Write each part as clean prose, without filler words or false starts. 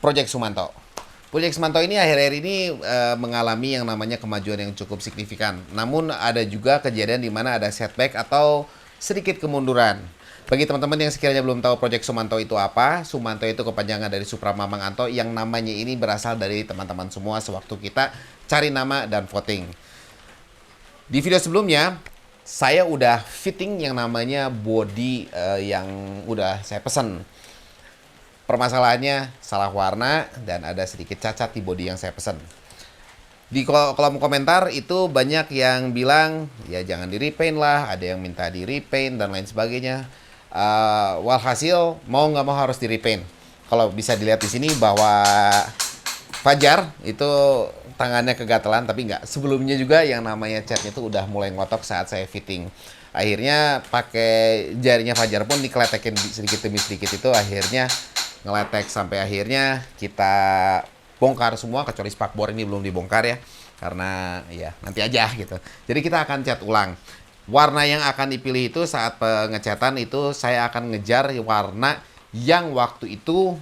Project Sumanto. Project Sumanto ini akhir-akhir ini mengalami yang namanya kemajuan yang cukup signifikan. Namun ada juga kejadian di mana ada setback atau sedikit kemunduran. Bagi teman-teman yang sekiranya belum tahu Project Sumanto itu apa, Sumanto itu kepanjangan dari Supra Mamang Anto yang namanya ini berasal dari teman-teman semua sewaktu kita cari nama dan voting. Di video sebelumnya, saya udah fitting yang namanya body yang udah saya pesan. Permasalahannya salah warna dan ada sedikit cacat di body yang saya pesan. Di kolom komentar itu banyak yang bilang ya jangan di repaint lah, ada yang minta di repaint dan lain sebagainya. Walhasil mau nggak mau harus di repaint. Kalau bisa dilihat di sini bahwa Fajar itu tangannya kegatelan, tapi nggak. Sebelumnya juga yang namanya catnya itu udah mulai ngotok saat saya fitting. Akhirnya pakai jarinya Fajar pun dikeletekin sedikit demi sedikit, itu akhirnya ngeletek sampai akhirnya kita bongkar semua, kecuali spakbor ini belum dibongkar ya, karena ya nanti aja gitu. Jadi kita akan cat ulang. Warna yang akan dipilih itu saat pengecatan itu saya akan ngejar warna yang waktu itu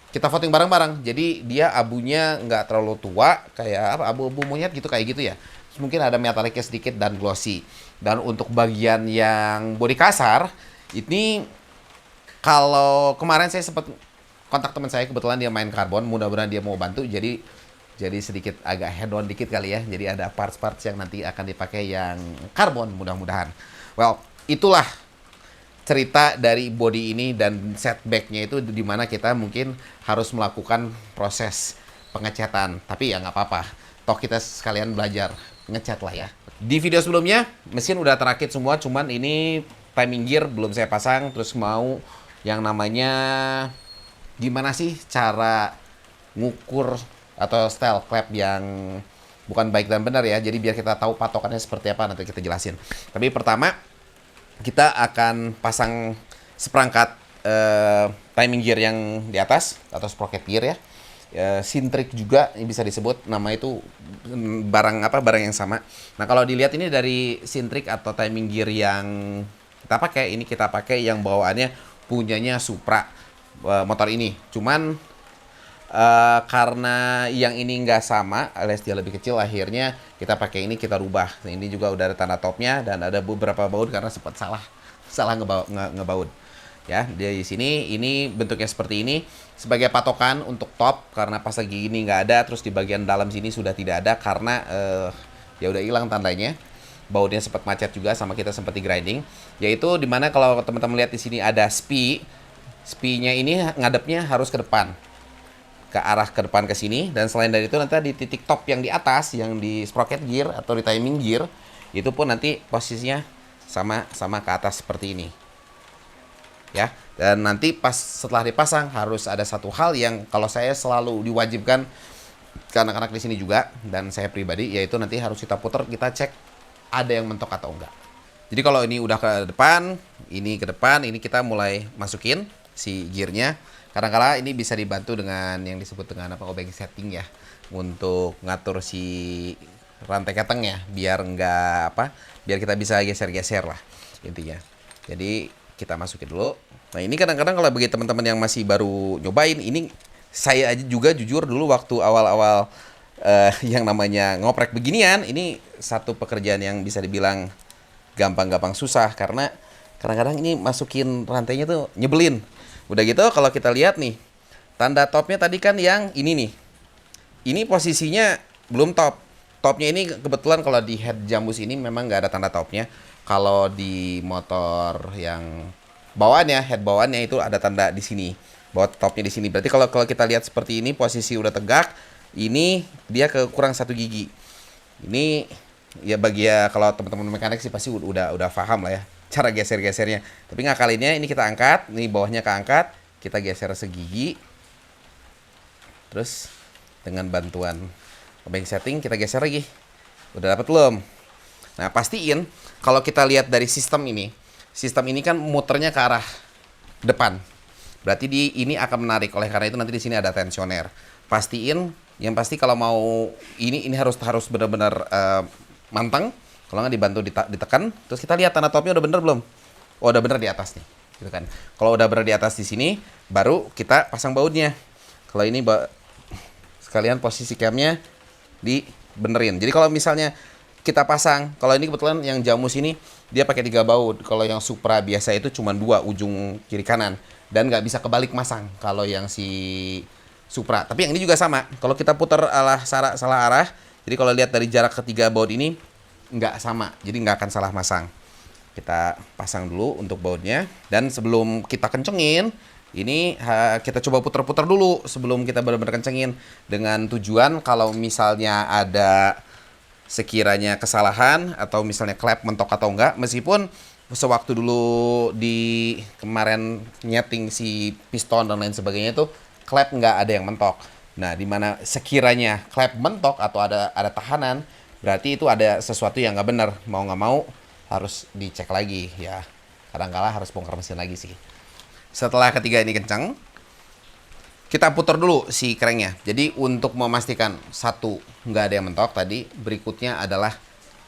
kita voting bareng-bareng. Jadi dia abunya nggak terlalu tua, kayak apa, abu-abu monyet gitu, kayak gitu ya. Terus mungkin ada metaliknya sedikit dan glossy. Dan untuk bagian yang body kasar, ini kalau kemarin saya sempat kontak teman saya, kebetulan dia main karbon, mudah-mudahan dia mau bantu, jadi sedikit agak head on dikit kali ya. Jadi ada parts-parts yang nanti akan dipakai yang karbon mudah-mudahan. Well, itulah cerita dari body ini dan setbacknya itu di mana kita mungkin harus melakukan proses pengecatan. Tapi ya nggak apa-apa, toh kita sekalian belajar ngecat lah ya. Di video sebelumnya mesin udah terakit semua, cuman ini timing gear belum saya pasang. Terus mau yang namanya gimana sih cara ngukur atau style clap yang bukan baik dan benar ya. Jadi biar kita tahu patokannya seperti apa, nanti kita jelasin. Tapi pertama kita akan pasang seperangkat timing gear yang di atas atau sprocket gear ya. Sintrik juga bisa disebut, nama itu barang yang sama. Nah kalau dilihat ini dari sintrik atau timing gear yang kita pakai, ini kita pakai yang bawaannya punyanya Supra motor ini. Cuman karena yang ini nggak sama alias dia lebih kecil, akhirnya kita pakai ini, kita rubah. Nah, ini juga udah ada tanda topnya dan ada beberapa baut karena sempat salah ngebaut ya. Di sini ini bentuknya seperti ini sebagai patokan untuk top, karena pas lagi ini nggak ada. Terus di bagian dalam sini sudah tidak ada karena ya udah hilang tandanya. Bautnya sempat macet juga, sama kita sempat di grinding. Yaitu dimana kalau teman-teman lihat di sini ada Spi-nya ini ngadepnya harus ke depan, ke arah ke depan ke sini. Dan selain dari itu nanti di titik top yang di atas, yang di sprocket gear atau di timing gear, itu pun nanti posisinya sama ke atas seperti ini ya. Dan nanti pas setelah dipasang harus ada satu hal yang kalau saya selalu diwajibkan ke anak-anak di sini juga dan saya pribadi, yaitu nanti harus kita putar, kita cek ada yang mentok atau enggak. Jadi kalau ini udah ke depan, ini kita mulai masukin si gearnya. Kadang-kala ini bisa dibantu dengan yang disebut dengan obeng setting ya, untuk ngatur si rantai keteng ya, biar biar kita bisa geser-geser lah intinya. Jadi kita masukin dulu. Nah ini kadang-kadang kalau bagi teman-teman yang masih baru nyobain, ini saya aja juga jujur dulu waktu awal-awal yang namanya ngoprek beginian, ini satu pekerjaan yang bisa dibilang gampang-gampang susah, karena kadang-kadang ini masukin rantainya tuh nyebelin. Udah gitu kalau kita lihat nih, tanda topnya tadi kan yang ini nih, ini posisinya belum top. Topnya ini kebetulan kalau di head jambus ini memang nggak ada tanda topnya. Kalau di motor yang bawaannya, head bawaannya itu ada tanda di sini, bahwa topnya di sini. Berarti kalau kita lihat seperti ini, posisi udah tegak, ini dia kurang satu gigi. Ini ya bagi ya kalau teman-teman mekanik sih pasti udah paham lah ya cara geser-gesernya. Tapi ngakalinnya ini kita angkat, ini bawahnya keangkat, kita geser segigi. Terus dengan bantuan obeng setting kita geser lagi. Udah dapat belum? Nah, pastiin kalau kita lihat dari sistem ini kan muternya ke arah depan. Berarti ini akan menarik. Oleh karena itu nanti di sini ada tensioner. Pastiin, yang pasti kalau mau ini harus benar-benar manteng. Kalau nggak dibantu ditekan, terus kita lihat tanda topnya udah bener belum? Oh, udah bener di atas nih, gitu kan. Kalau udah bener di atas di sini, baru kita pasang bautnya. Kalau ini sekalian posisi camnya dibenerin. Jadi kalau misalnya kita pasang, kalau ini kebetulan yang Jamus ini dia pakai 3 baut. Kalau yang Supra biasa itu cuma 2 ujung kiri kanan dan nggak bisa kebalik masang kalau yang si Supra. Tapi yang ini juga sama. Kalau kita putar salah arah, jadi kalau lihat dari jarak ketiga baut ini nggak sama, jadi nggak akan salah masang. Kita pasang dulu untuk bautnya, dan sebelum kita kencengin, ini kita coba putar-putar dulu sebelum kita benar-benar kencengin, dengan tujuan kalau misalnya ada sekiranya kesalahan atau misalnya klep mentok atau enggak, meskipun sewaktu dulu di kemarin nyeting si piston dan lain sebagainya itu klep nggak ada yang mentok. Nah, dimana sekiranya klep mentok atau ada tahanan, berarti itu ada sesuatu yang nggak benar. Mau nggak mau harus dicek lagi ya. Kadang-kala harus bongkar mesin lagi sih. Setelah ketiga ini kencang, kita putar dulu si cranknya. Jadi untuk memastikan satu nggak ada yang mentok tadi, berikutnya adalah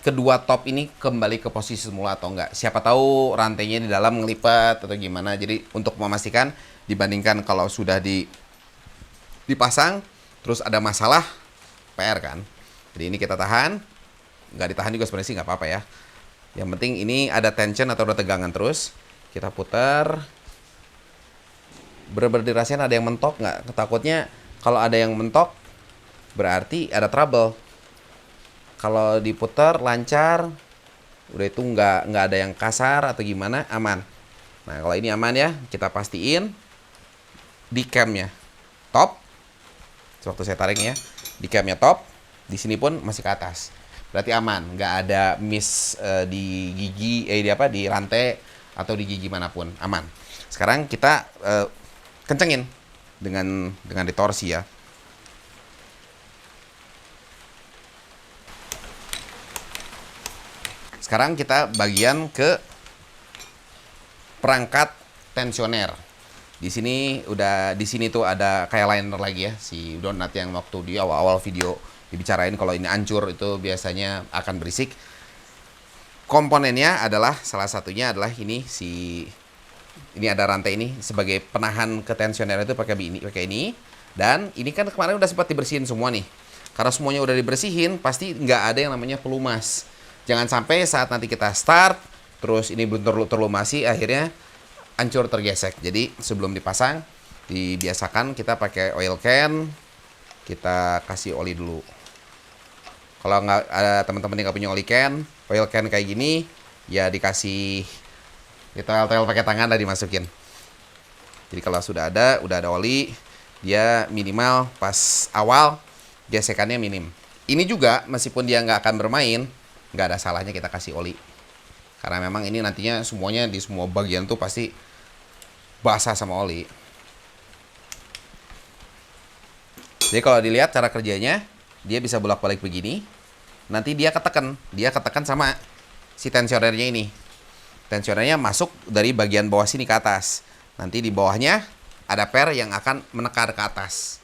kedua top ini kembali ke posisi semula atau enggak. Siapa tahu rantainya di dalam ngelipat atau gimana. Jadi untuk memastikan, dibandingkan kalau sudah dipasang terus ada masalah, PR kan. Jadi ini kita tahan, nggak ditahan juga sebenarnya sih nggak apa-apa ya. Yang penting ini ada tension atau ada tegangan terus. Kita putar. Bener-bener dirasain ada yang mentok nggak? Takutnya kalau ada yang mentok berarti ada trouble. Kalau diputar lancar, udah itu nggak ada yang kasar atau gimana, aman. Nah kalau ini aman ya, kita pastiin di camnya top. Waktu saya tarik ya, di camnya top, di sini pun masih ke atas. Berarti aman, nggak ada miss di gigi, di rantai atau di gigi manapun, aman. Sekarang kita kencengin dengan ditorsi ya. Sekarang kita bagian ke perangkat tensioner. Di sini tuh ada kayak liner lagi ya, si donat yang waktu di awal-awal video dibicarain kalau ini hancur itu biasanya akan berisik. Komponennya adalah salah satunya adalah ini ada rantai ini sebagai penahan ke tensioner itu pakai ini. Dan ini kan kemarin udah sempat dibersihin semua nih. Karena semuanya udah dibersihin, pasti nggak ada yang namanya pelumas. Jangan sampai saat nanti kita start, terus ini belum terlumasi, akhirnya hancur tergesek. Jadi sebelum dipasang, dibiasakan kita pakai oil can, kita kasih oli dulu. Kalau nggak ada teman-teman yang nggak punya oil can kayak gini, ya dikasih ditoel-toel pakai tangan dan dimasukin. Jadi kalau udah ada oli, dia minimal pas awal gesekannya minim. Ini juga meskipun dia nggak akan bermain, nggak ada salahnya kita kasih oli. Karena memang ini nantinya semuanya di semua bagian tuh pasti basah sama oli. Jadi kalau dilihat cara kerjanya, dia bisa bolak-balik begini. Nanti dia ketekan sama si tensionernya ini. Tensionernya masuk dari bagian bawah sini ke atas. Nanti di bawahnya ada per yang akan menekan ke atas.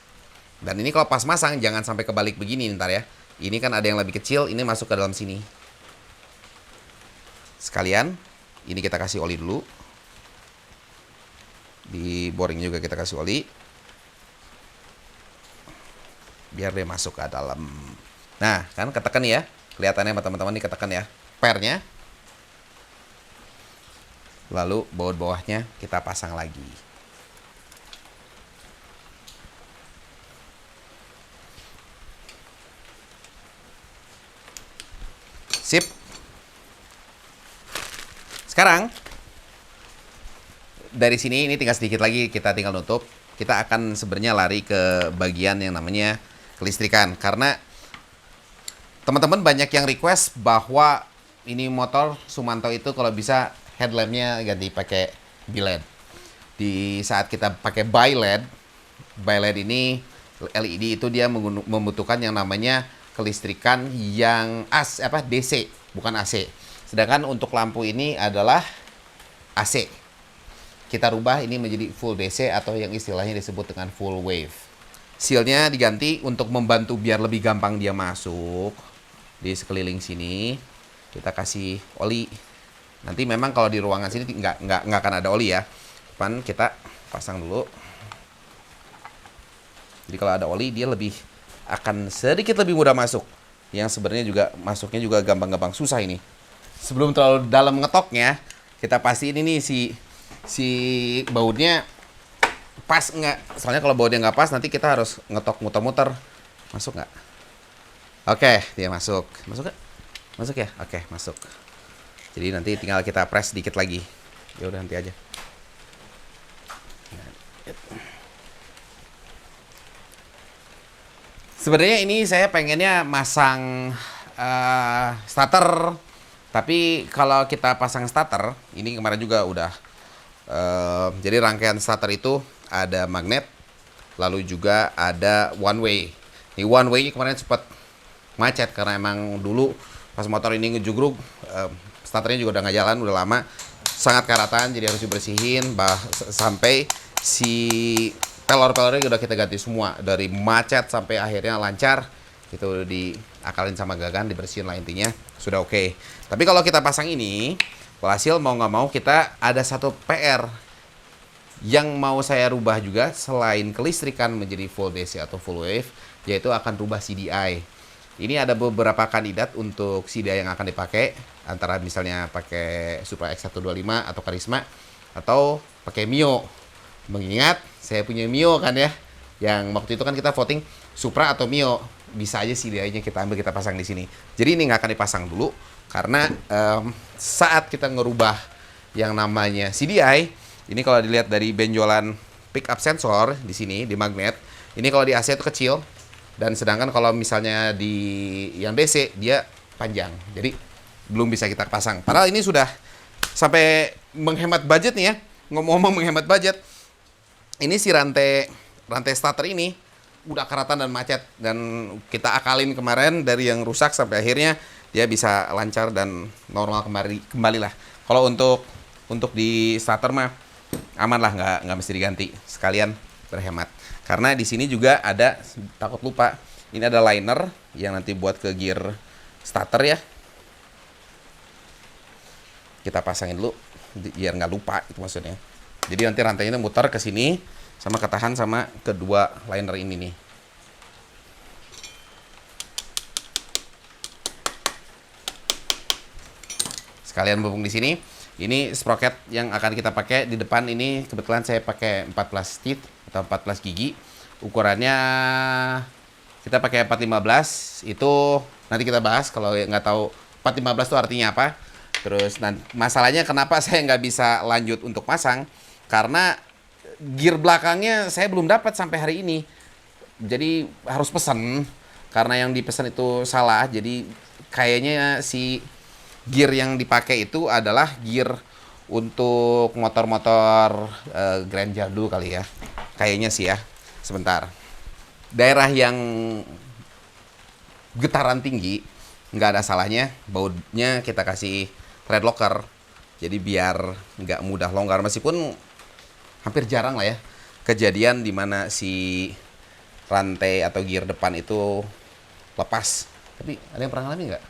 Dan ini kalau pas masang jangan sampai kebalik begini ntar ya. Ini kan ada yang lebih kecil, ini masuk ke dalam sini. Sekalian, ini kita kasih oli dulu. Di boring juga kita kasih oli. Biar dia masuk ke dalam. Nah, kan ketekan ya. Kelihatannya teman-teman ini ketekan ya. Pernya. Lalu baut bawahnya kita pasang lagi. Sip. Sekarang dari sini ini tinggal sedikit lagi, kita tinggal nutup. Kita akan sebenarnya lari ke bagian yang namanya kelistrikan, karena teman-teman banyak yang request bahwa ini motor Sumanto itu kalau bisa headlampnya ganti pakai B-LED. Di saat kita pakai bi-LED ini LED itu dia membutuhkan yang namanya kelistrikan yang DC, bukan AC. Sedangkan untuk lampu ini adalah AC. Kita rubah ini menjadi full DC atau yang istilahnya disebut dengan full wave. Sealnya diganti untuk membantu biar lebih gampang dia masuk di sekeliling sini. Kita kasih oli. Nanti memang kalau di ruangan sini nggak akan ada oli ya. Kita pasang dulu. Jadi kalau ada oli dia lebih akan sedikit lebih mudah masuk. Yang sebenarnya juga masuknya juga gampang-gampang, susah ini. Sebelum terlalu dalam ngetoknya, kita pastiin ini si bautnya pas nggak. Soalnya kalau bautnya nggak pas nanti kita harus ngetok muter-muter. Masuk nggak? Oke, dia masuk. Masuk nggak? Masuk ya? Oke, masuk. Jadi nanti tinggal kita press sedikit lagi. Ya udah nanti aja. Sebenarnya ini saya pengennya masang starter, tapi kalau kita pasang starter, ini kemarin juga udah. Jadi rangkaian starter itu ada magnet, lalu juga ada one way. Di one way kemarin sempat macet karena emang dulu pas motor ini ngejugruk, starternya juga udah nggak jalan, udah lama, sangat karatan, jadi harus dibersihin, sampai si pelor-pelornya udah kita ganti semua, dari macet sampai akhirnya lancar. Itu diakalin sama Gagan, dibersihin lah, intinya sudah oke. Tapi kalau kita pasang ini, hasil mau nggak mau kita ada satu PR yang mau saya rubah juga selain kelistrikan menjadi full DC atau full wave, yaitu akan rubah CDI. Ini ada beberapa kandidat untuk CDI yang akan dipakai, antara misalnya pakai Supra X125 atau Karisma, atau pakai Mio. Mengingat saya punya Mio kan ya, yang waktu itu kan kita voting Supra atau Mio, bisa aja CDI-nya kita ambil, kita pasang di sini. Jadi ini nggak akan dipasang dulu karena saat kita ngerubah yang namanya CDI, ini kalau dilihat dari benjolan pick up sensor di sini di magnet, ini kalau di AC itu kecil, dan sedangkan kalau misalnya di yang DC dia panjang, jadi belum bisa kita pasang. Padahal ini sudah sampai menghemat budget nih ya. Ngomong-ngomong menghemat budget, ini si rantai starter ini udah karatan dan macet, dan kita akalin kemarin dari yang rusak sampai akhirnya dia bisa lancar dan normal kembali lah. Kalau untuk di starter mah aman lah, nggak mesti diganti, sekalian berhemat. Karena di sini juga ada, takut lupa, ini ada liner yang nanti buat ke gear starter ya. Kita pasangin dulu biar nggak lupa, itu maksudnya. Jadi nanti rantainya muter ke sini sama ketahan sama kedua liner ini nih. Sekalian mumpung di sini, ini sprocket yang akan kita pakai di depan ini, kebetulan saya pakai 14 teeth atau 14 gigi. Ukurannya kita pakai 415, itu nanti kita bahas kalau nggak tahu 415 itu artinya apa. Terus masalahnya kenapa saya nggak bisa lanjut untuk pasang, karena gear belakangnya saya belum dapat sampai hari ini. Jadi harus pesan, karena yang dipesan itu salah. Jadi kayaknya si gear yang dipakai itu adalah gear untuk motor-motor Grand Jadul kali ya. Kayaknya sih ya. Sebentar. Daerah yang getaran tinggi nggak ada salahnya bautnya kita kasih thread locker. Jadi biar nggak mudah longgar, meskipun hampir jarang lah ya kejadian dimana si rantai atau gear depan itu lepas. Tapi ada yang pernah ngalamin nggak?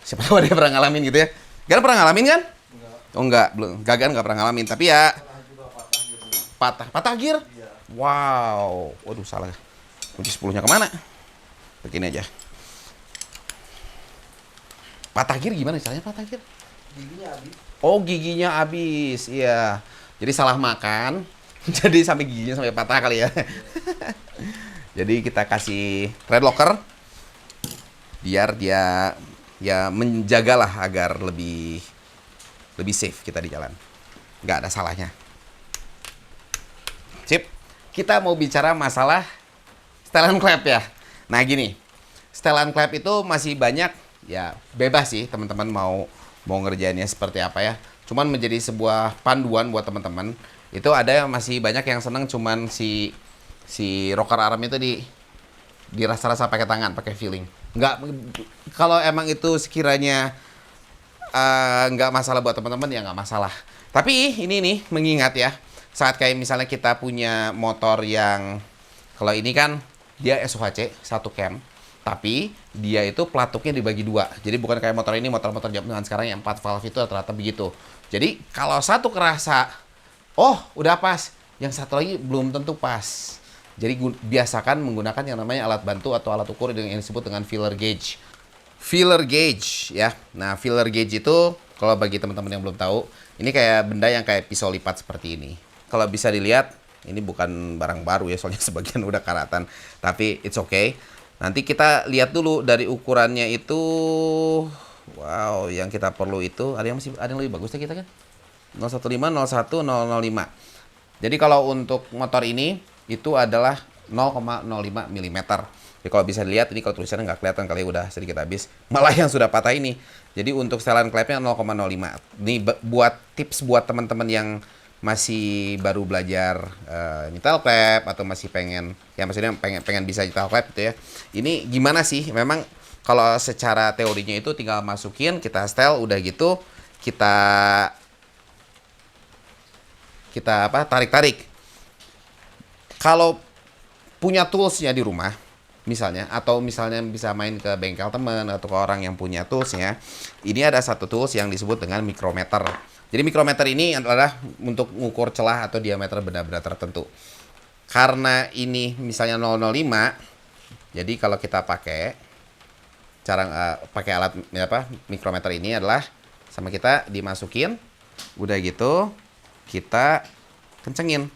Siapa tahu ada yang pernah ngalamin gitu ya. Gak pernah ngalamin kan? Enggak. Oh enggak, belum. Gagan nggak pernah ngalamin. Tapi ya patah gear. Iya. Wow, waduh salah. Kunci 10-nya kemana? Begini aja. Patah gear gimana caranya patah gear? Giginya habis. Oh giginya habis, iya. Jadi salah makan, jadi sampai giginya sampai patah kali ya. Jadi kita kasih thread locker biar dia ya menjagalah agar lebih safe kita di jalan. Nggak ada salahnya. Sip. Kita mau bicara masalah setelan klep ya. Nah gini, setelan klep itu masih banyak ya, bebas sih teman-teman mau ngerjainnya seperti apa ya. Cuman menjadi sebuah panduan buat teman-teman. Itu ada masih banyak yang seneng cuman si rocker arm itu dirasa-rasa pakai tangan, pakai feeling. Nggak, kalau emang itu sekiranya nggak masalah buat teman-teman ya nggak masalah. Tapi ini nih mengingat ya, saat kayak misalnya kita punya motor yang kalau ini kan dia SOHC satu cam, tapi dia itu pelatuknya dibagi dua. Jadi bukan kayak motor ini, motor-motor zaman sekarang yang 4 valve itu rata-rata begitu. Jadi kalau satu kerasa, oh udah pas, yang satu lagi belum tentu pas. Jadi biasakan menggunakan yang namanya alat bantu atau alat ukur yang disebut dengan feeler gauge. Feeler gauge ya. Nah, feeler gauge itu kalau bagi teman-teman yang belum tahu, ini kayak benda yang kayak pisau lipat seperti ini. Kalau bisa dilihat, ini bukan barang baru ya, soalnya sebagian udah karatan. Tapi it's okay. Nanti kita lihat dulu dari ukurannya itu. Wow, yang kita perlu itu ada yang lebih bagus ya kita kan? 015, 01, 005. Jadi kalau untuk motor ini itu adalah 0,05 mm. Jadi kalau bisa dilihat ini kalau tulisannya nggak kelihatan kali udah sedikit habis. Malah yang sudah patah ini. Jadi untuk setelan klepnya 0,05. Ini buat tips buat teman-teman yang masih baru belajar nyetel klep atau masih pengen ya maksudnya pengen bisa nyetel klep gitu ya. Ini gimana sih? Memang kalau secara teorinya itu tinggal masukin, kita setel udah gitu kita tarik-tarik. Kalau punya toolsnya di rumah misalnya, atau misalnya bisa main ke bengkel teman atau ke orang yang punya toolsnya, ini ada satu tools yang disebut dengan micrometer. Jadi micrometer ini adalah untuk mengukur celah atau diameter benda-benda tertentu. Karena ini misalnya 005, jadi kalau kita pakai pakai alat micrometer ini adalah sama kita dimasukin, udah gitu kita kencengin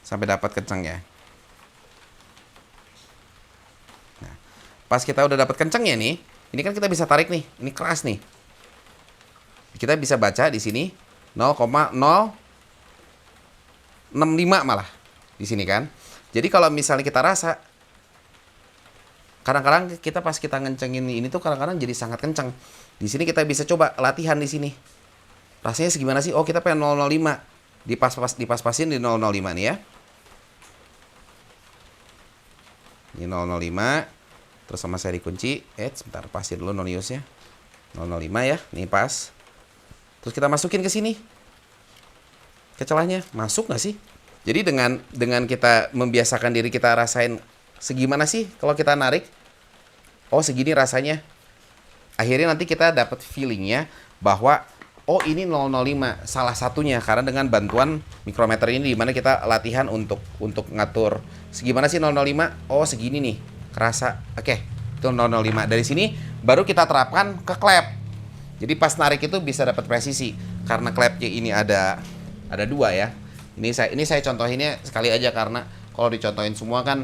sampai dapat kencengnya. Nah, pas kita udah dapat kencengnya nih, ini kan kita bisa tarik nih, ini keras nih. Kita bisa baca di sini 0,065 malah di sini kan. Jadi kalau misalnya kita rasa, kadang-kadang kita pas kita ngencengin ini tuh kadang-kadang jadi sangat kenceng. Di sini kita bisa coba latihan di sini. Rasanya segimana sih? Oh, kita pengen 005. Dipas-pasin di 005 nih ya. Ini 005. Terus sama saya dikunci. Sebentar, pasin dulu non-use-nya. 005 ya. Nih pas. Terus kita masukin ke sini. Ke celahnya. Masuk nggak sih? Jadi dengan kita membiasakan diri kita rasain segimana sih kalau kita narik. Oh, segini rasanya. Akhirnya nanti kita dapat feelingnya bahwa oh ini 005 salah satunya karena dengan bantuan micrometer ini dimana kita latihan untuk ngatur segimana sih 005. Oh segini nih kerasa. Oke, itu 005. Dari sini baru kita terapkan ke klep. Jadi pas narik itu bisa dapat presisi karena klepnya ini ada dua ya. Ini saya contohinnya sekali aja karena kalau dicontohin semua kan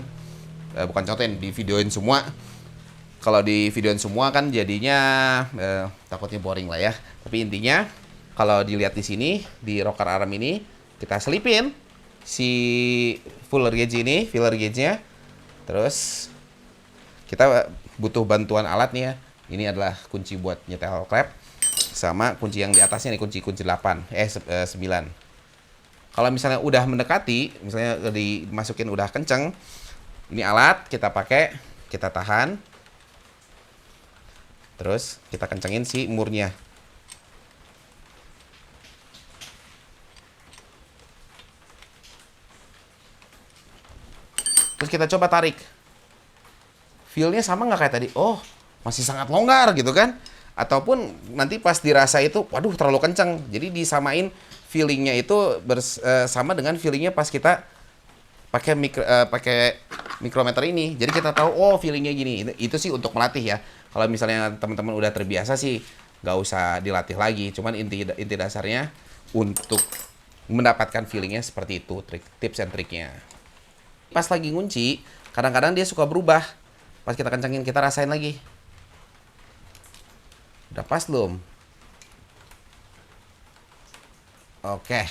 bukan contohin, di videoin semua. Kalau di videoin semua kan jadinya takutnya boring lah ya. Tapi intinya kalau dilihat di sini di rocker arm ini kita selipin si feeler gauge-nya. Terus kita butuh bantuan alat nih ya. Ini adalah kunci buat nyetel klep sama kunci yang di atasnya nih kunci 9. Kalau misalnya udah mendekati, misalnya dimasukin udah kenceng, ini alat kita pakai, kita tahan. Terus kita kencengin si murnya. Terus kita coba tarik. Feel-nya sama nggak kayak tadi? Oh, masih sangat longgar gitu kan? Ataupun nanti pas dirasa itu, waduh terlalu kenceng. Jadi disamain feeling-nya itu sama dengan feeling-nya pas kita pakai micrometer ini. Jadi kita tahu oh feelingnya gini. Itu sih untuk melatih ya. Kalau misalnya teman-teman udah terbiasa sih nggak usah dilatih lagi. Cuman inti dasarnya untuk mendapatkan feelingnya seperti itu, tips and triknya. Pas lagi ngunci, kadang-kadang dia suka berubah. Pas kita kencangin, kita rasain lagi. Udah pas belum? Oke,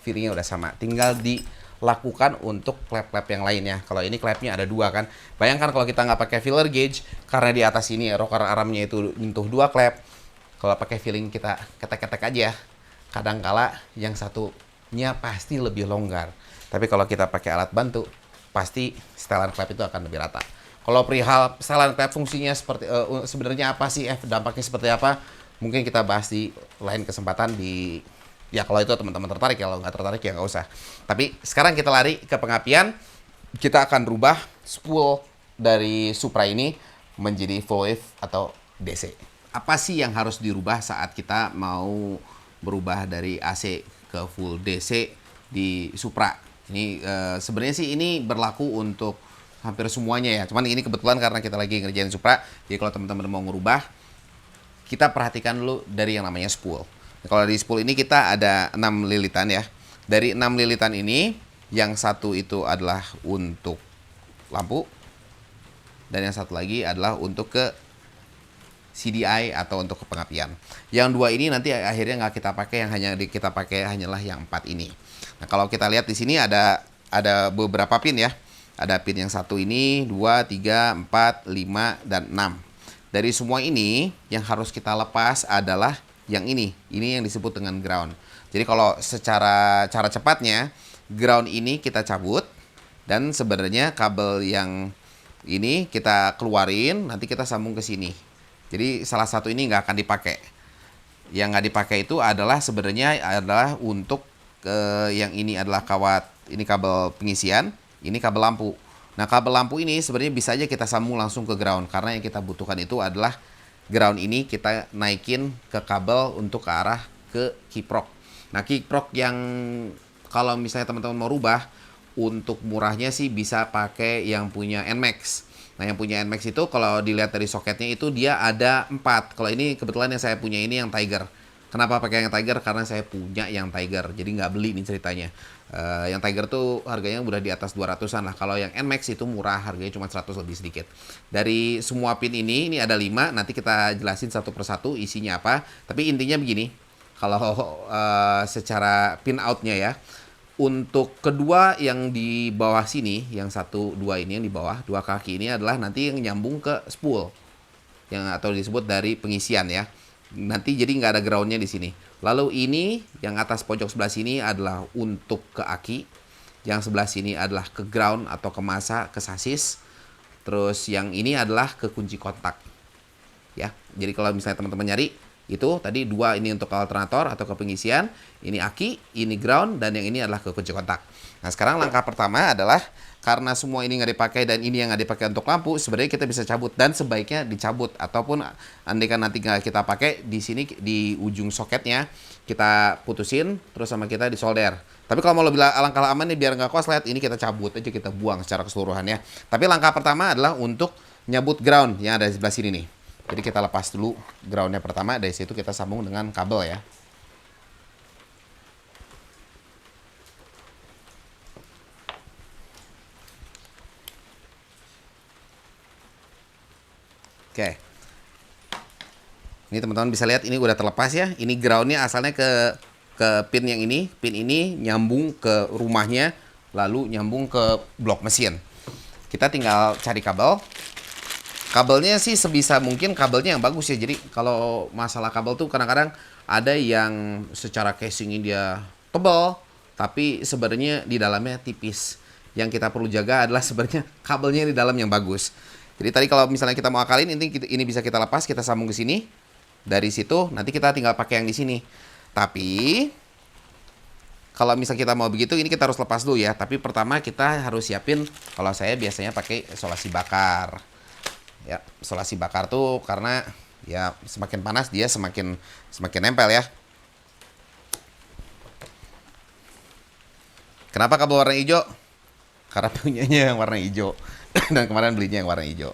feelingnya udah sama. Tinggal dilakukan untuk klep-klep yang lainnya. Kalau ini klepnya ada dua kan. Bayangkan kalau kita nggak pakai feeler gauge, karena di atas ini rocker armnya itu nyentuh dua klep. Kalau pakai feeling kita ketek-ketek aja, kadangkala yang satunya pasti lebih longgar. Tapi kalau kita pakai alat bantu, pasti setelan klep itu akan lebih rata. Kalau perihal setelan klep fungsinya seperti sebenarnya apa sih, dampaknya seperti apa? Mungkin kita bahas di lain kesempatan ya kalau itu teman-teman tertarik, kalau nggak tertarik ya nggak usah. Tapi sekarang kita lari ke pengapian. Kita akan rubah spool dari Supra ini menjadi full wave atau DC. Apa sih yang harus dirubah saat kita mau berubah dari AC ke full DC di Supra? Ini sebenarnya sih ini berlaku untuk hampir semuanya ya. Cuman ini kebetulan karena kita lagi ngerjain Supra, jadi kalau teman-teman mau ngerubah, kita perhatikan dulu dari yang namanya spool. Nah, kalau di spool ini kita ada 6 lilitan ya. Dari 6 lilitan ini, yang satu itu adalah untuk lampu, dan yang satu lagi adalah untuk ke CDI atau untuk ke pengapian. Yang dua ini nanti akhirnya nggak kita pakai, yang hanya kita pakai hanyalah yang 4 ini. Nah, kalau kita lihat di sini ada beberapa pin ya. Ada pin yang satu ini, 2, 3, 4, 5, dan 6. Dari semua ini yang harus kita lepas adalah yang ini. Ini yang disebut dengan ground. Jadi kalau secara cara cepatnya, ground ini kita cabut, dan sebenarnya kabel yang ini kita keluarin, nanti kita sambung ke sini. Jadi salah satu ini nggak akan dipakai. Yang nggak dipakai itu adalah sebenarnya adalah untuk yang ini adalah ini kabel pengisian, ini kabel lampu. Nah, kabel lampu ini sebenarnya bisa aja kita sambung langsung ke ground, karena yang kita butuhkan itu adalah ground ini kita naikin ke kabel untuk ke arah ke kiprok. Nah, kiprok yang kalau misalnya teman-teman mau rubah, untuk murahnya sih bisa pakai yang punya NMAX. Nah, yang punya NMAX itu kalau dilihat dari soketnya itu dia ada 4. Kalau ini kebetulan yang saya punya ini yang Tiger. Kenapa pakai yang Tiger? Karena saya punya yang Tiger. Jadi nggak beli nih ceritanya. Yang Tiger tuh harganya udah di atas 200-an lah. Kalau yang NMAX itu murah, harganya cuma 100 lebih sedikit. Dari semua pin ini ada 5. Nanti kita jelasin satu persatu isinya apa. Tapi intinya begini. Kalau secara pin outnya ya. Untuk kedua yang di bawah sini, yang 1, 2 ini yang di bawah, 2 kaki ini adalah nanti yang nyambung ke spool. Yang atau disebut dari pengisian ya. Nanti jadi nggak ada groundnya di sini. Lalu ini yang atas pojok sebelah sini adalah untuk ke aki. Yang sebelah sini adalah ke ground atau ke masa, ke sasis. Terus yang ini adalah ke kunci kontak. Ya. Jadi kalau misalnya teman-teman nyari, itu tadi 2 ini untuk alternator atau ke pengisian, ini aki, ini ground, dan yang ini adalah ke kunci kontak. Nah, sekarang langkah pertama adalah karena semua ini nggak dipakai dan ini yang nggak dipakai untuk lampu, sebenarnya kita bisa cabut, dan sebaiknya dicabut, ataupun andaikan nanti nggak kita pakai, di sini di ujung soketnya kita putusin, terus sama kita disolder. Tapi kalau mau lebih alangkah aman nih biar nggak koslet, ini kita cabut aja, kita buang secara keseluruhan ya. Tapi langkah pertama adalah untuk nyabut ground yang ada di sebelah sini nih. Jadi kita lepas dulu groundnya pertama, dari situ kita sambung dengan kabel ya. Oke. Ini teman-teman bisa lihat ini udah terlepas ya. Ini groundnya asalnya ke pin yang ini. Pin ini nyambung ke rumahnya, lalu nyambung ke blok mesin. Kita tinggal cari kabel. Kabelnya sih sebisa mungkin kabelnya yang bagus ya. Jadi kalau masalah kabel tuh kadang-kadang ada yang secara casingnya dia tebal, tapi sebenarnya di dalamnya tipis. Yang kita perlu jaga adalah sebenarnya kabelnya di dalam yang bagus. Jadi tadi kalau misalnya kita mau akalin, ini bisa kita lepas, kita sambung ke sini. Dari situ nanti kita tinggal pakai yang di sini. Tapi kalau misal kita mau begitu, ini kita harus lepas dulu ya. Tapi pertama kita harus siapin, kalau saya biasanya pakai isolasi bakar. Ya, isolasi bakar tuh karena ya semakin panas dia semakin nempel ya. Kenapa kabel warna hijau? Karena punyanya yang warna hijau dan kemarin belinya yang warna hijau.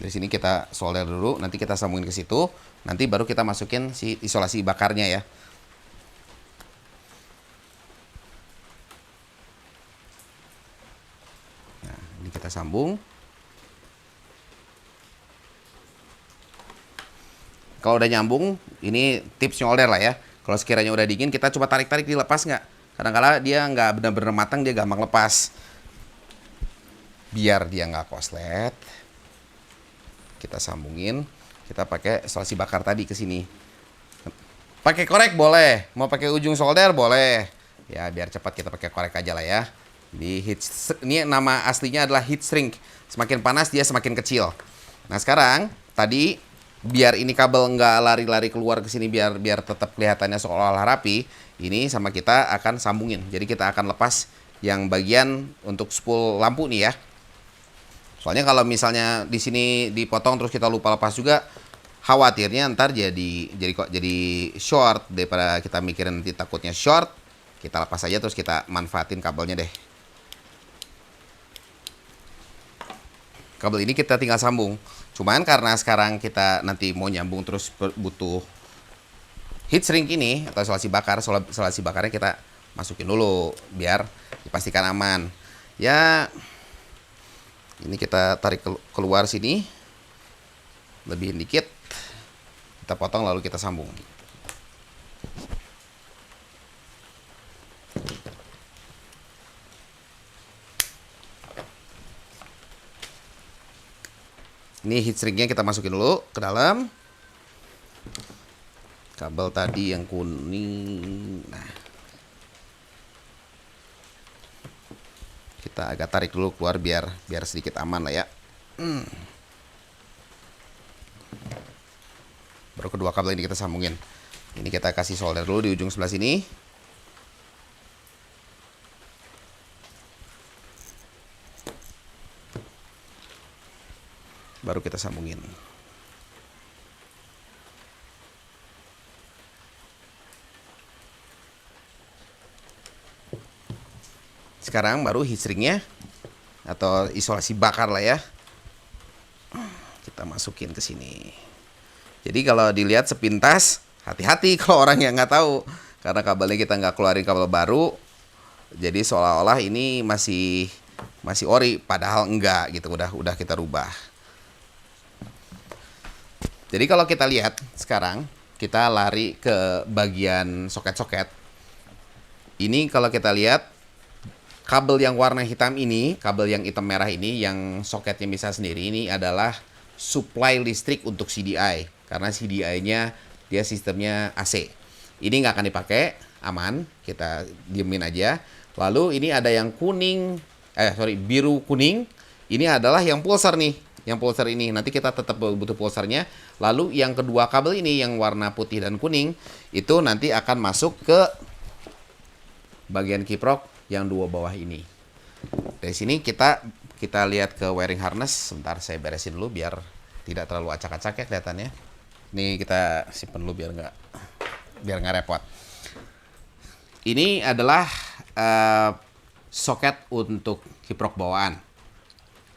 Dari sini kita solder dulu, nanti kita sambungin ke situ, nanti baru kita masukin si isolasi bakarnya ya. Kita sambung. Kalau udah nyambung, ini tips solder lah ya. Kalau sekiranya udah dingin, kita coba tarik-tarik, dilepas nggak? Kadang-kala dia nggak benar-benar matang, dia gampang lepas. Biar dia nggak koslet, kita sambungin. Kita pakai isolasi bakar tadi ke sini. Pakai korek boleh, mau pakai ujung solder boleh. Ya biar cepat kita pakai korek aja lah ya. Ini nama aslinya adalah heat shrink. Semakin panas dia semakin kecil. Nah sekarang tadi biar ini kabel nggak lari-lari keluar ke sini, biar tetap kelihatannya seolah-olah rapi. Ini sama kita akan sambungin. Jadi kita akan lepas yang bagian untuk spool lampu nih ya. Soalnya kalau misalnya di sini dipotong terus kita lupa lepas juga, khawatirnya ntar jadi short. Daripada kita mikirin nanti takutnya short, kita lepas aja terus kita manfaatin kabelnya deh. Kabel ini kita tinggal sambung. Cuman karena sekarang kita nanti mau nyambung terus butuh heat shrink ini atau isolasi bakarnya kita masukin dulu biar dipastikan aman. Ya, ini kita tarik keluar sini, lebihin dikit, kita potong lalu kita sambung. Ini heat shrinknya kita masukin dulu ke dalam. Kabel tadi yang kuning. Nah, kita agak tarik dulu keluar biar sedikit aman lah ya. Baru kedua kabel ini kita sambungin. Ini kita kasih solder dulu di ujung sebelah sini. Baru kita sambungin. Sekarang baru heat shrinknya atau isolasi bakar lah ya, kita masukin ke sini. Jadi kalau dilihat sepintas, hati-hati kalau orang yang nggak tahu, karena kabelnya kita nggak keluarin kabel baru, jadi seolah-olah ini masih ori, padahal enggak gitu, udah kita rubah. Jadi kalau kita lihat sekarang, kita lari ke bagian soket-soket. Ini kalau kita lihat, kabel yang warna hitam ini, kabel yang hitam merah ini, yang soketnya bisa sendiri, ini adalah supply listrik untuk CDI. Karena CDI-nya dia sistemnya AC. Ini nggak akan dipakai, aman, kita diemin aja. Lalu ini ada yang biru kuning. Ini adalah yang pulsar nih. Yang pulsar ini, nanti kita tetap butuh pulsarnya. Lalu yang kedua kabel ini, yang warna putih dan kuning, itu nanti akan masuk ke bagian kiprok yang dua bawah ini. Dari sini kita lihat ke wiring harness. Sebentar saya beresin dulu biar tidak terlalu acak-acak ya kelihatannya. Ini kita simpen dulu biar nggak repot. Ini adalah soket untuk kiprok bawaan.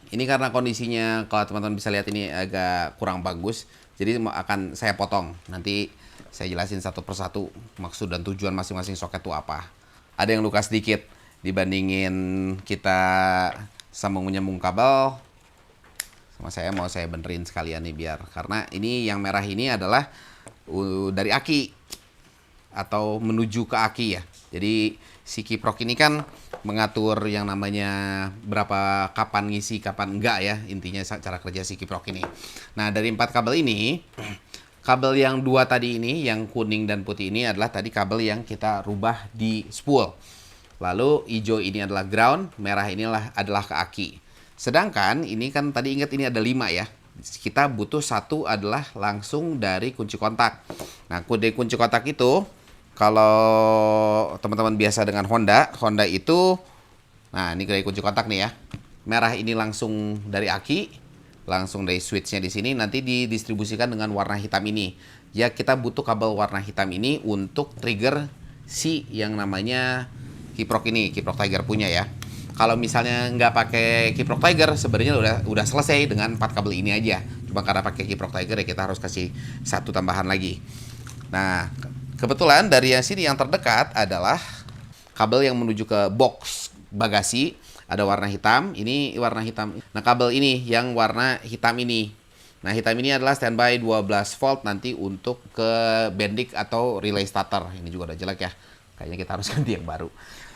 Ini karena kondisinya kalau teman-teman bisa lihat ini agak kurang bagus, jadi akan saya potong. Nanti saya jelasin satu persatu maksud dan tujuan masing-masing soket itu apa. Ada yang luka sedikit dibandingin kita sambung menyambung kabel. Sama saya mau saya benerin sekalian nih biar, karena ini yang merah ini adalah dari aki atau menuju ke aki ya. Jadi si kiprok ini kan mengatur yang namanya berapa, kapan ngisi kapan enggak ya, intinya cara kerja si kiprok ini. Nah, dari 4 kabel ini, kabel yang 2 tadi ini, yang kuning dan putih ini adalah tadi kabel yang kita rubah di spool. Lalu hijau ini adalah ground, merah inilah adalah ke aki. Sedangkan ini kan tadi ingat ini ada 5 ya. Kita butuh 1 adalah langsung dari kunci kontak. Nah, kode kunci kontak itu kalau teman-teman biasa dengan Honda itu, nah ini dari kunci kontak nih ya. Merah ini langsung dari aki, langsung dari switchnya di sini, nanti didistribusikan dengan warna hitam ini. Ya, kita butuh kabel warna hitam ini untuk trigger si yang namanya kiprok ini, kiprok Tiger punya ya. Kalau misalnya nggak pakai kiprok Tiger, sebenarnya udah selesai dengan 4 kabel ini aja. Cuma karena pakai kiprok Tiger ya kita harus kasih 1 tambahan lagi. Nah, kebetulan dari yang sini yang terdekat adalah kabel yang menuju ke box bagasi, ada warna hitam, ini warna hitam. Nah, kabel ini yang warna hitam ini. Nah, hitam ini adalah standby 12 volt nanti untuk ke bendik atau relay starter. Ini juga udah jelek ya. Kayaknya kita harus ganti yang baru.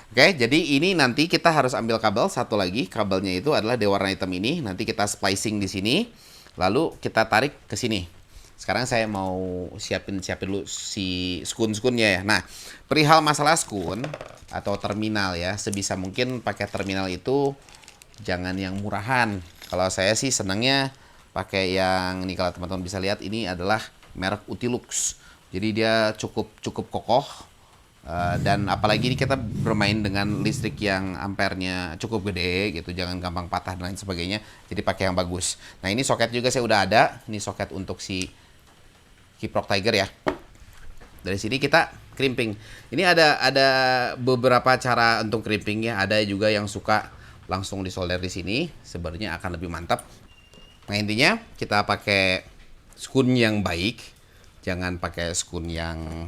Oke, jadi ini nanti kita harus ambil kabel satu lagi. Kabelnya itu adalah di warna hitam ini. Nanti kita splicing di sini. Lalu kita tarik ke sini. Sekarang saya mau siapin dulu si skun-skunnya ya. Nah, perihal masalah skun atau terminal ya, sebisa mungkin pakai terminal itu jangan yang murahan. Kalau saya sih senangnya pakai yang ini, kalau teman-teman bisa lihat ini adalah merek Utilux. Jadi dia cukup kokoh. Dan apalagi ini kita bermain dengan listrik yang ampernya cukup gede gitu, jangan gampang patah dan lain sebagainya. Jadi pakai yang bagus. Nah ini soket juga saya udah ada. Ini soket untuk si Kiprok Tiger ya. Dari sini kita crimping. Ini ada beberapa cara untuk crimping ya. Ada juga yang suka langsung disolder di sini. Sebenarnya akan lebih mantap. Nah intinya kita pakai skun yang baik. Jangan pakai skun yang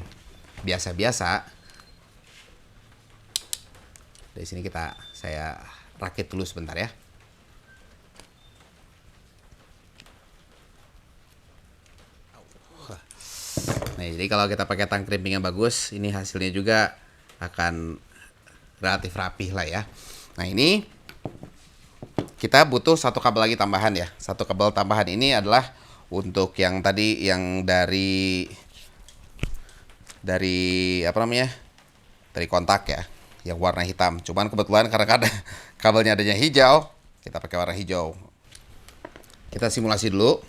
biasa-biasa. Dari sini saya rakit dulu sebentar ya. Nah, jadi kalau kita pakai tang crimping yang bagus, ini hasilnya juga akan relatif rapih lah ya. Nah, ini kita butuh satu kabel lagi tambahan ya. Satu kabel tambahan ini adalah untuk yang tadi yang dari apa namanya? Dari kontak ya, yang warna hitam. Cuman kebetulan karena kabelnya adanya hijau, kita pakai warna hijau. Kita simulasi dulu.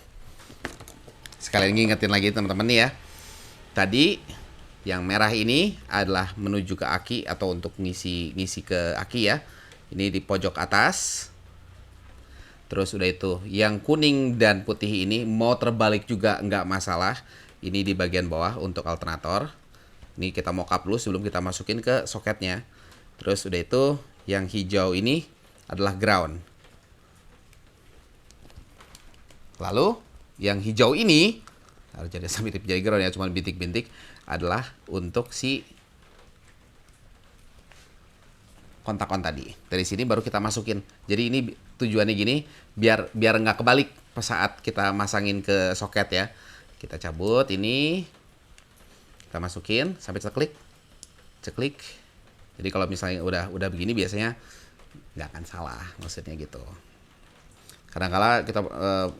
Sekalian ngingetin lagi teman-teman nih ya. Tadi yang merah ini adalah menuju ke aki atau untuk ngisi ke aki ya. Ini di pojok atas. Terus udah itu, yang kuning dan putih ini mau terbalik juga nggak masalah. Ini di bagian bawah untuk alternator. Ini kita mockup dulu sebelum kita masukin ke soketnya. Terus udah itu, yang hijau ini adalah ground. Lalu yang hijau ini harus jadi mirip jadi ground ya, cuma bintik-bintik, adalah untuk si kontak-on tadi. Dari sini baru kita masukin. Jadi ini tujuannya gini, biar nggak kebalik pas saat kita masangin ke soket ya. Kita cabut ini, kita masukin sampai ceklik. Jadi kalau misalnya udah begini biasanya nggak akan salah, maksudnya gitu. Kadang-kala kita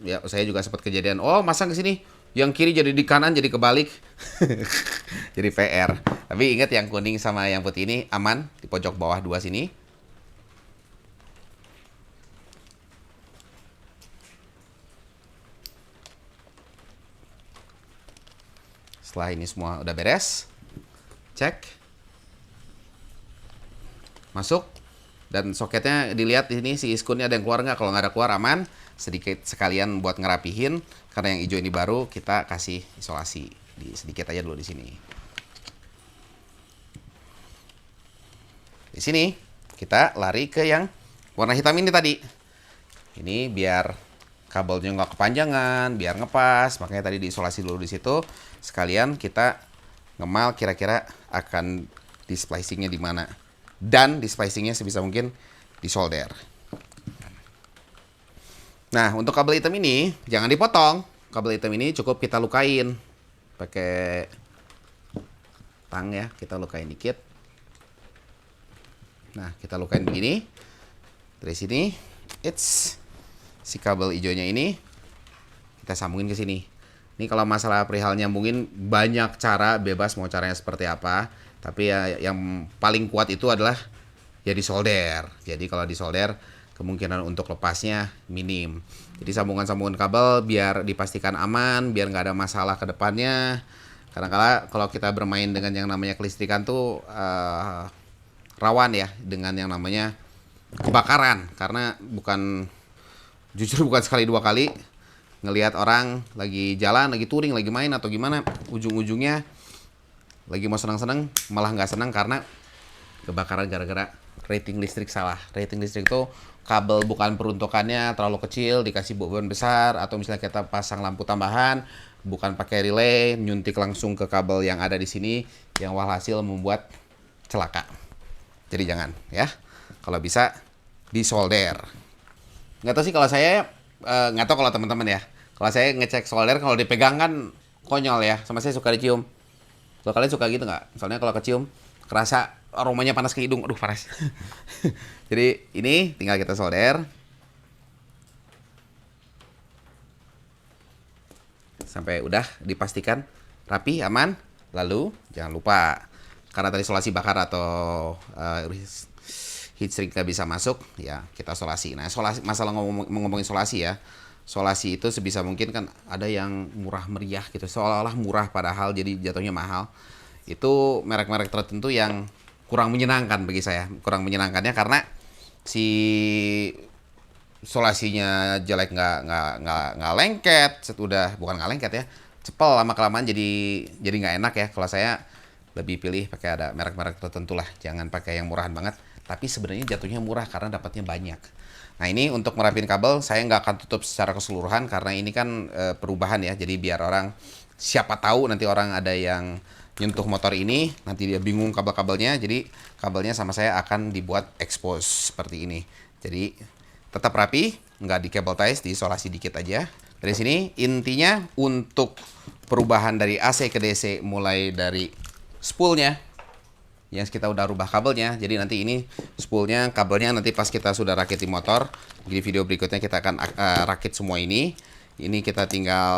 ya saya juga sempat kejadian, oh masang ke sini, yang kiri jadi di kanan jadi kebalik. Jadi PR. Tapi ingat yang kuning sama yang putih ini aman di pojok bawah dua sini. Setelah ini semua udah beres, cek, masuk, dan soketnya dilihat di sini si iskunnya ada yang keluar nggak. Kalau nggak ada keluar aman. Sedikit sekalian buat ngerapihin, karena yang hijau ini baru, kita kasih isolasi sedikit aja dulu di sini. Di sini kita lari ke yang warna hitam ini tadi. Ini biar kabelnya nggak kepanjangan, biar ngepas, makanya tadi diisolasi dulu di situ. Sekalian kita ngemal kira-kira akan di splicingnya di mana, dan di splicingnya sebisa mungkin disolder. Nah, untuk kabel hitam ini jangan dipotong. Kabel hitam ini cukup kita lukain pakai tang ya, kita lukain dikit. Nah, kita lukain begini. Dari sini, si kabel hijaunya ini kita sambungin ke sini. Ini kalau masalah perihal nyambungin banyak cara, bebas mau caranya seperti apa. Tapi ya yang paling kuat itu adalah ya disolder. Jadi kalau disolder kemungkinan untuk lepasnya minim. Jadi sambungan-sambungan kabel biar dipastikan aman, biar nggak ada masalah ke depannya. Kadang-kala kalau kita bermain dengan yang namanya kelistrikan tuh rawan ya dengan yang namanya kebakaran. Karena jujur bukan sekali dua kali ngelihat orang lagi jalan, lagi touring, lagi main atau gimana, ujung-ujungnya lagi mau senang-senang malah nggak senang karena kebakaran gara-gara rating listrik salah. Rating listrik itu kabel bukan peruntukannya terlalu kecil, dikasih beban besar, atau misalnya kita pasang lampu tambahan, bukan pakai relay, nyuntik langsung ke kabel yang ada di sini, yang walhasil membuat celaka. Jadi jangan ya. Kalau bisa disolder. Nggak tahu sih kalau saya, nggak tahu kalau teman-teman ya. Kalau saya ngecek solder, kalau dipegang kan konyol ya. Sama saya suka dicium. Kalau kalian suka gitu nggak? Soalnya kalau kecium, kerasa aromanya panas ke hidung. Aduh, panas. Jadi ini tinggal kita solder. Sampai udah dipastikan rapi, aman. Lalu jangan lupa, karena tadi isolasi bakar atau heat shrink nggak bisa masuk, ya kita isolasi. Nah, masalah ngomong isolasi ya. Isolasi itu sebisa mungkin kan ada yang murah meriah gitu, seolah-olah murah padahal jadi jatuhnya mahal. Itu merek-merek tertentu yang kurang menyenangkan bagi saya. Kurang menyenangkannya karena si isolasinya jelek, nggak lengket, udah bukan nggak lengket ya, cepel lama kelamaan jadi nggak enak ya. Kalau saya lebih pilih pakai ada merek-merek tertentu lah, jangan pakai yang murahan banget. Tapi sebenarnya jatuhnya murah karena dapatnya banyak. Nah ini untuk merapin kabel saya nggak akan tutup secara keseluruhan karena ini kan perubahan ya. Jadi biar orang siapa tahu nanti orang ada yang nyentuh motor ini nanti dia bingung kabel-kabelnya. Jadi kabelnya sama saya akan dibuat expose seperti ini. Jadi tetap rapi, nggak di cable ties, diisolasi dikit aja. Dari sini intinya untuk perubahan dari AC ke DC mulai dari spoolnya yang kita udah rubah kabelnya. Jadi nanti ini spoolnya, kabelnya nanti pas kita sudah rakit di motor. Di video berikutnya kita akan rakit semua ini. Ini kita tinggal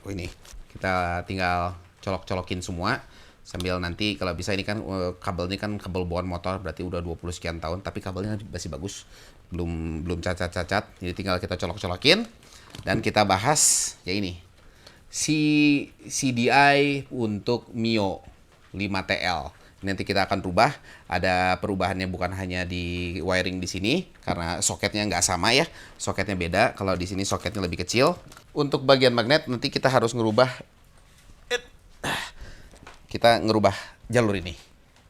oh ini kita tinggal colok-colokin semua. Sambil nanti kalau bisa ini kan kabel ini kan kabel bawaan motor berarti udah 20 sekian tahun tapi kabelnya masih bagus. Belum cacat-cacat. Jadi tinggal kita colok-colokin dan kita bahas ya ini. Si CDI untuk Mio 5TL. Nanti kita akan rubah. Ada perubahannya bukan hanya di wiring di sini karena soketnya nggak sama ya. Soketnya beda. Kalau di sini soketnya lebih kecil. Untuk bagian magnet nanti kita harus ngerubah jalur ini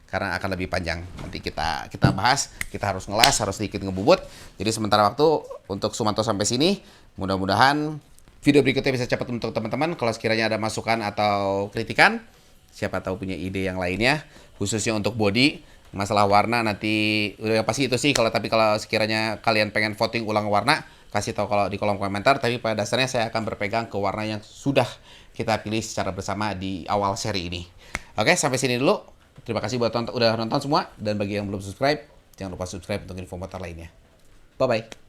karena akan lebih panjang. Nanti kita bahas, kita harus ngelas, harus sedikit ngebubut. Jadi sementara waktu untuk Sumanto sampai sini, mudah-mudahan video berikutnya bisa cepat untuk teman-teman. Kalau sekiranya ada masukan atau kritikan, siapa tahu punya ide yang lainnya, khususnya untuk body, masalah warna nanti udah pasti itu sih. Tapi kalau sekiranya kalian pengen voting ulang warna, kasih tahu kalau di kolom komentar. Tapi pada dasarnya saya akan berpegang ke warna yang sudah kita pilih secara bersama di awal seri ini. Oke, sampai sini dulu. Terima kasih buat udah nonton semua. Dan bagi yang belum subscribe, jangan lupa subscribe untuk info motor lainnya. Bye-bye.